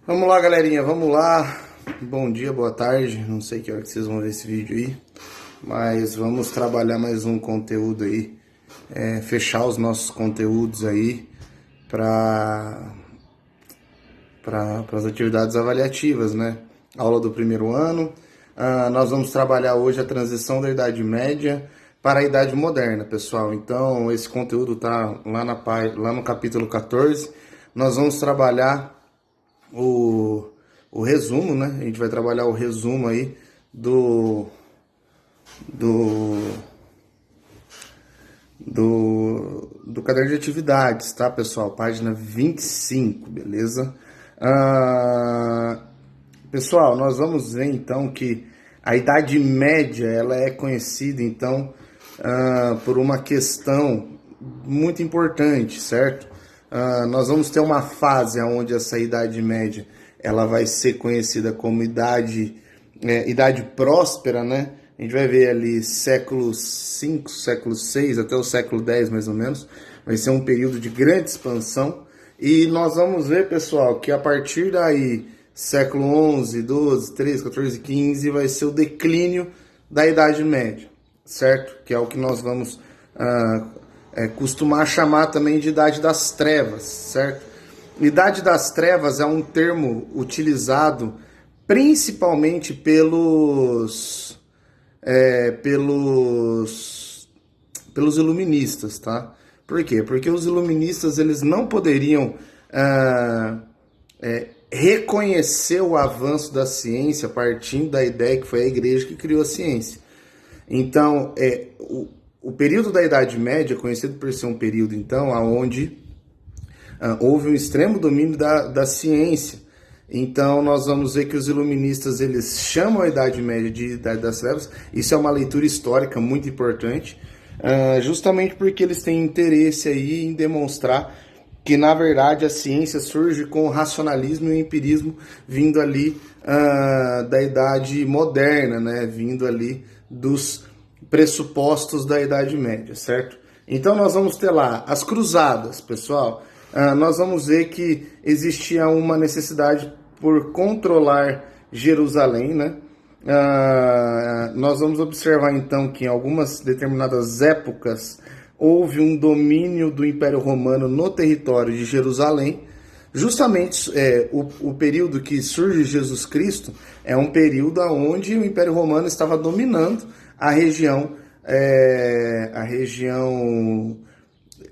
Vamos lá, galerinha, vamos lá. Bom dia, boa tarde. Não sei que hora que vocês vão ver esse vídeo aí, mas vamos trabalhar mais um conteúdo aí, fechar os nossos conteúdos aí para as atividades avaliativas, né? Aula do primeiro ano. Nós vamos trabalhar hoje a transição da Idade Média para a Idade Moderna, pessoal. Então, esse conteúdo tá lá no capítulo 14. Nós vamos trabalhar o resumo, né? A gente vai trabalhar o resumo aí do caderno de atividades, tá, pessoal? Página 25, beleza? Pessoal, nós vamos ver então que a Idade Média ela é conhecida então por uma questão muito importante, certo? Nós vamos ter uma fase onde essa Idade Média ela vai ser conhecida como idade próspera, né? A gente vai ver ali século V, século VI até o século X mais ou menos. Vai ser um período de grande expansão. E nós vamos ver, pessoal, que a partir daí, século XI, XII, XIII, XIV, XV, vai ser o declínio da Idade Média, certo? Que é o que nós vamos costumar chamar também de Idade das Trevas, certo? Idade das Trevas é um termo utilizado principalmente pelos iluministas, tá? Por quê? Porque os iluministas eles não poderiam reconhecer o avanço da ciência partindo da ideia que foi a igreja que criou a ciência. Então, o período da Idade Média é conhecido por ser um período, então, onde houve um extremo domínio da ciência. Então, nós vamos ver que os iluministas eles chamam a Idade Média de Idade das Trevas. Isso é uma leitura histórica muito importante, justamente porque eles têm interesse aí em demonstrar que, na verdade, a ciência surge com o racionalismo e o empirismo vindo ali da Idade Moderna, né? Vindo ali dos pressupostos da Idade Média, certo? Então, nós vamos ter lá as cruzadas, pessoal. Nós vamos ver que existia uma necessidade por controlar Jerusalém, né? Nós vamos observar então que em algumas determinadas épocas houve um domínio do Império Romano no território de Jerusalém. Justamente o período que surge Jesus Cristo é um período onde o Império Romano estava dominando a região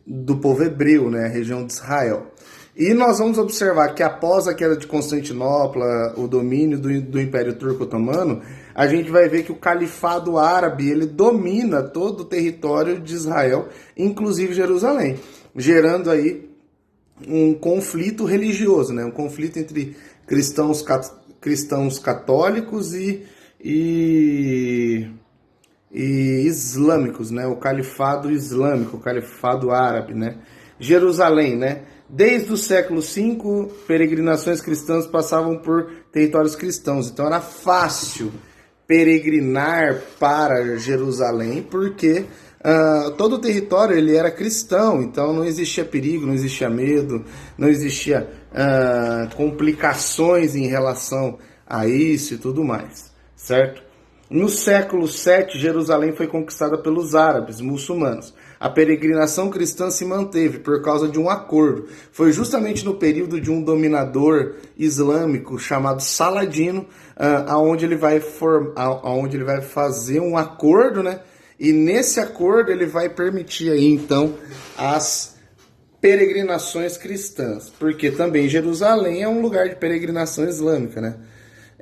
do povo hebreu, né, a região de Israel. E nós vamos observar que após a queda de Constantinopla, o domínio do Império Turco-Otomano, a gente vai ver que o Califado Árabe ele domina todo o território de Israel, inclusive Jerusalém, gerando aí um conflito religioso, né, um conflito entre cristãos católicos e islâmicos, né? O califado islâmico, o califado árabe, né? Jerusalém, né? Desde o século V, peregrinações cristãs passavam por territórios cristãos. Então era fácil peregrinar para Jerusalém, porque todo o território ele era cristão. Então não existia perigo, não existia medo, não existia complicações em relação a isso e tudo mais, certo? No século VII, Jerusalém foi conquistada pelos árabes muçulmanos. A peregrinação cristã se manteve por causa de um acordo. Foi justamente no período de um dominador islâmico chamado Saladino, aonde ele vai fazer um acordo, né? E nesse acordo ele vai permitir aí então as peregrinações cristãs, porque também Jerusalém é um lugar de peregrinação islâmica, né?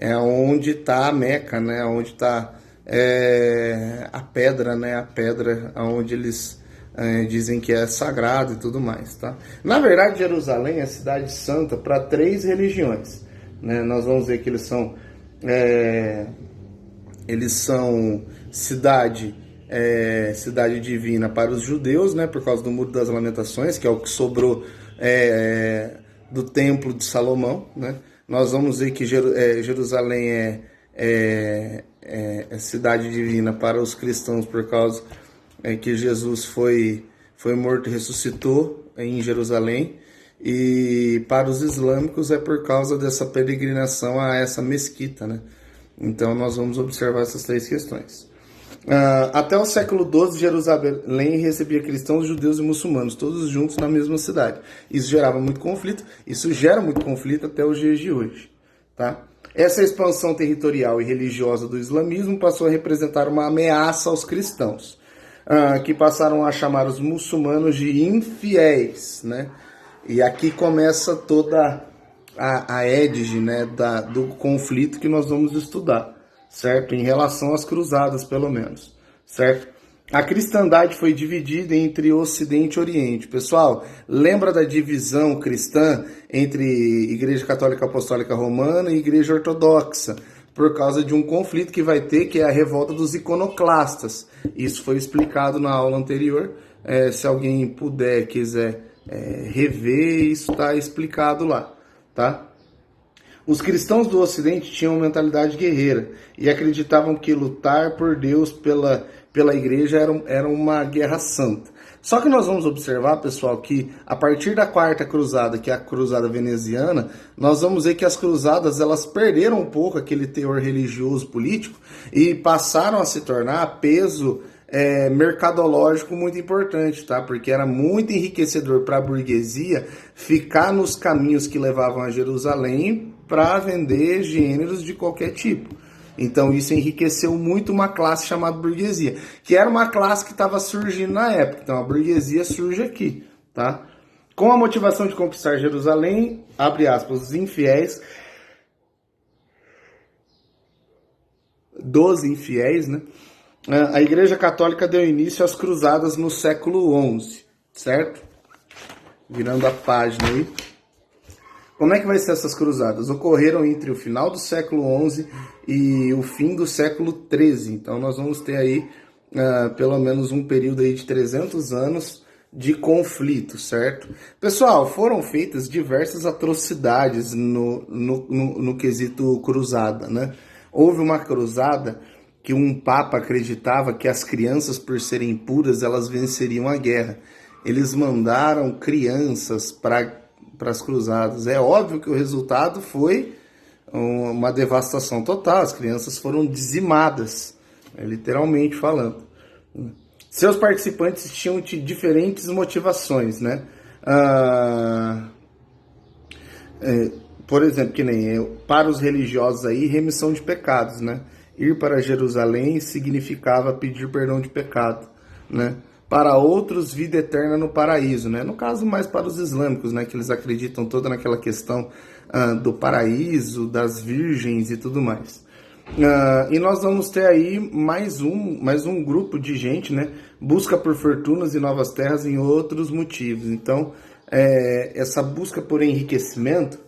É onde está a Meca, né? Onde está a pedra, né? A pedra onde eles dizem que é sagrado e tudo mais, tá? Na verdade, Jerusalém é a cidade santa para 3 religiões, né? Nós vamos ver que eles são cidade divina para os judeus, né? Por causa do Muro das Lamentações, que é o que sobrou do Templo de Salomão, né? Nós vamos ver que Jerusalém é cidade divina para os cristãos por causa que Jesus foi morto e ressuscitou em Jerusalém. e para os islâmicos é por causa dessa peregrinação a essa mesquita, né? Então nós vamos observar essas três questões. Até o século XII, Jerusalém recebia cristãos, judeus e muçulmanos, todos juntos na mesma cidade. Isso gerava muito conflito, isso gera muito conflito até os dias de hoje. Tá? Essa expansão territorial e religiosa do islamismo passou a representar uma ameaça aos cristãos, que passaram a chamar os muçulmanos de infiéis. Né? E aqui começa toda a égide, né, do conflito que nós vamos estudar, certo? Em relação às cruzadas, pelo menos, certo? A cristandade foi dividida entre Ocidente e Oriente. Pessoal, lembra da divisão cristã entre Igreja Católica Apostólica Romana e Igreja Ortodoxa, por causa de um conflito que vai ter, que é a revolta dos iconoclastas. Isso foi explicado na aula anterior. Se alguém puder, quiser rever, isso está explicado lá, tá? Os cristãos do Ocidente tinham uma mentalidade guerreira e acreditavam que lutar por Deus pela igreja era uma guerra santa. Só que nós vamos observar, pessoal, que a partir da Quarta Cruzada, que é a Cruzada Veneziana, nós vamos ver que as cruzadas elas perderam um pouco aquele teor religioso político e passaram a se tornar peso mercadológico muito importante, tá? Porque era muito enriquecedor para a burguesia ficar nos caminhos que levavam a Jerusalém para vender gêneros de qualquer tipo. Então isso enriqueceu muito uma classe chamada burguesia, que era uma classe que estava surgindo na época. Então a burguesia surge aqui, tá? Com a motivação de conquistar Jerusalém, abre aspas, os infiéis, dos infiéis, né? A Igreja Católica deu início às cruzadas no século XI, certo? Virando a página aí. Como é que vai ser essas cruzadas? Ocorreram entre o final do século XI e o fim do século XIII. Então nós vamos ter aí pelo menos um período aí de 300 anos de conflito, certo? Pessoal, foram feitas diversas atrocidades no quesito cruzada, né? Houve uma cruzada que um papa acreditava que as crianças, por serem puras, elas venceriam a guerra. Eles mandaram crianças para as cruzadas. É óbvio que o resultado foi uma devastação total. As crianças foram dizimadas, literalmente falando. Seus participantes tinham diferentes motivações, né? Por exemplo, que nem para os religiosos aí, remissão de pecados, né? Ir para Jerusalém significava pedir perdão de pecado, né? Para outros, vida eterna no paraíso, né? No caso, mais para os islâmicos, né? Que eles acreditam toda naquela questão do paraíso, das virgens e tudo mais. E nós vamos ter aí mais um grupo de gente, né? Busca por fortunas e novas terras em outros motivos. Então, essa busca por enriquecimento,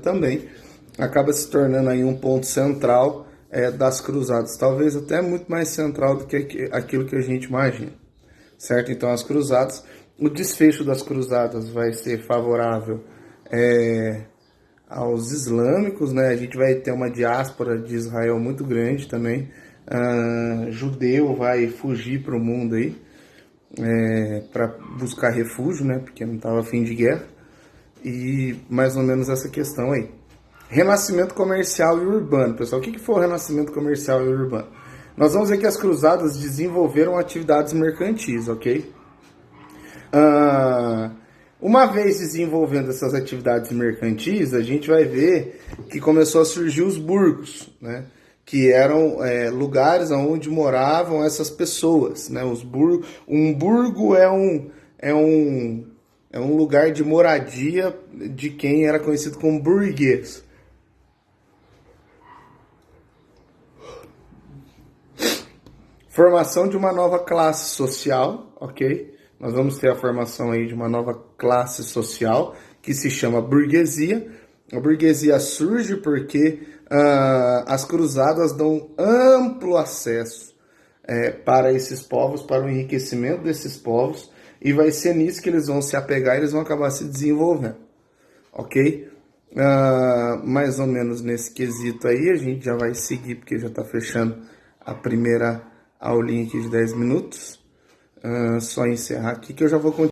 também acaba se tornando aí um ponto central das cruzadas, talvez até muito mais central do que aquilo que a gente imagina, certo? Então as cruzadas, o desfecho das cruzadas vai ser favorável aos islâmicos, né? A gente vai ter uma diáspora de Israel muito grande também, judeu vai fugir para o mundo aí, para buscar refúgio, né? Porque não estava a fim de guerra. E mais ou menos essa questão aí. Renascimento comercial e urbano. Pessoal, o que foi o renascimento comercial e urbano? Nós vamos ver que as cruzadas desenvolveram atividades mercantis, ok? Uma vez desenvolvendo essas atividades mercantis, a gente vai ver que começou a surgir os burgos, né? Que eram lugares onde moravam essas pessoas, né? Um burgo é um lugar de moradia de quem era conhecido como burguês. Formação de uma nova classe social, ok? Nós vamos ter a formação aí de uma nova classe social que se chama burguesia. A burguesia surge porque as cruzadas dão amplo acesso para esses povos, para o enriquecimento desses povos, e vai ser nisso que eles vão se apegar e eles vão acabar se desenvolvendo, ok? Mais ou menos nesse quesito aí, a gente já vai seguir, porque já está fechando a primeira aulinha aqui de 10 minutos. Só encerrar aqui que eu já vou continuar.